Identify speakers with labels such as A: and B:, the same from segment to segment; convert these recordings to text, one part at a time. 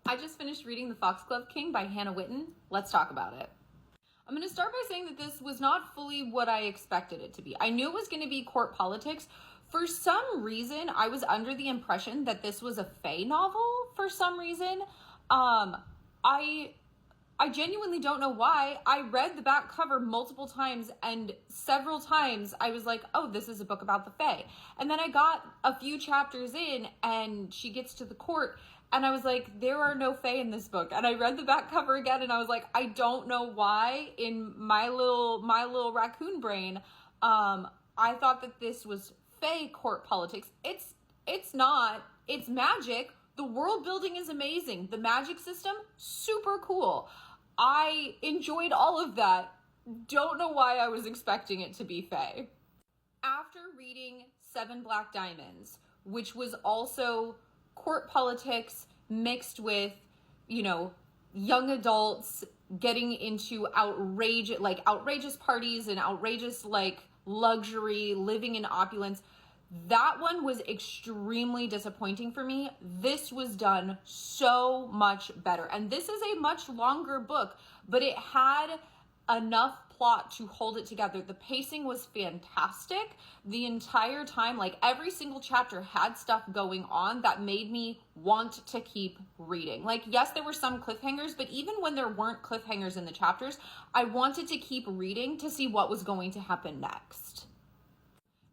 A: I just finished reading The Foxglove King by Hannah Whitten. Let's talk about it. I'm going to start by saying that this was not fully what I expected it to be. I knew it was going to be court politics. For some reason, I was under the impression that this was a fae novel for some reason. I genuinely don't know why. I read the back cover multiple times, and several times I was like, oh, this is a book about the fae. And then I got a few chapters in and she gets to the court and I was like, there are no fae in this book. And I read the back cover again and I was like, I don't know why in my little raccoon brain, I thought that this was fae court politics. It's not. It's magic. The world building is amazing. The magic system, super cool. I enjoyed all of that. Don't know why I was expecting it to be fae. After reading Seven Black Diamonds, which was also court politics mixed with, young adults getting into outrageous parties and outrageous luxury, living in opulence, that one was extremely disappointing for me. This was done so much better. And this is a much longer book, but it had enough plot to hold it together. The pacing was fantastic the entire time. Every single chapter had stuff going on that made me want to keep reading. Yes, there were some cliffhangers, but even when there weren't cliffhangers in the chapters, I wanted to keep reading to see what was going to happen next.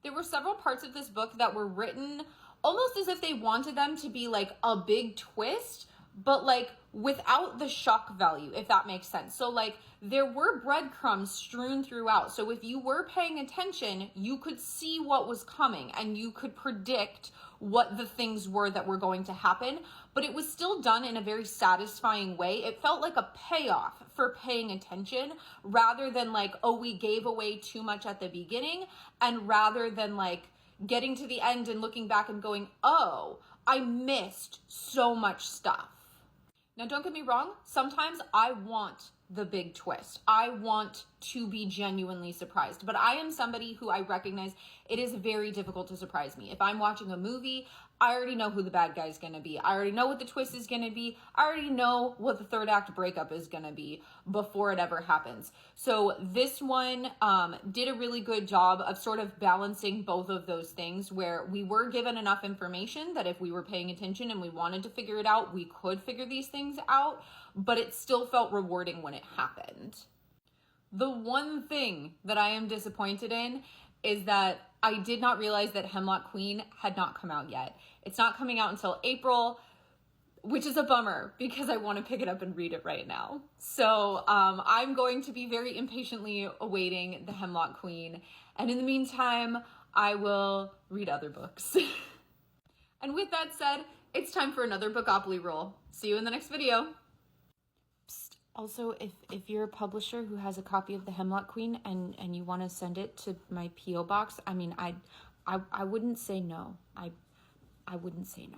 A: There were several parts of this book that were written almost as if they wanted them to be a big twist, but without the shock value, if that makes sense. So there were breadcrumbs strewn throughout. So if you were paying attention, you could see what was coming and you could predict what the things were that were going to happen, but it was still done in a very satisfying way. It felt like a payoff for paying attention rather than we gave away too much at the beginning, and rather than getting to the end and looking back and going, oh, I missed so much stuff. Now, don't get me wrong. Sometimes I want the big twist. I want to be genuinely surprised, but I am somebody who I recognize it is very difficult to surprise me. If I'm watching a movie, I already know who the bad guy is going to be. I already know what the twist is going to be. I already know what the third act breakup is going to be before it ever happens. So this one did a really good job of sort of balancing both of those things, where we were given enough information that if we were paying attention and we wanted to figure it out, we could figure these things out, but it still felt rewarding when it happened. The one thing that I am disappointed in is that I did not realize that Hemlock Queen had not come out yet. It's not coming out until April, which is a bummer because I want to pick it up and read it right now. So I'm going to be very impatiently awaiting the Hemlock Queen. And in the meantime, I will read other books. And with that said, it's time for another Bookopoly roll. See you in the next video. Also, if you're a publisher who has a copy of the Hemlock Queen and you want to send it to my P.O. box, I mean, I wouldn't say no. I wouldn't say no.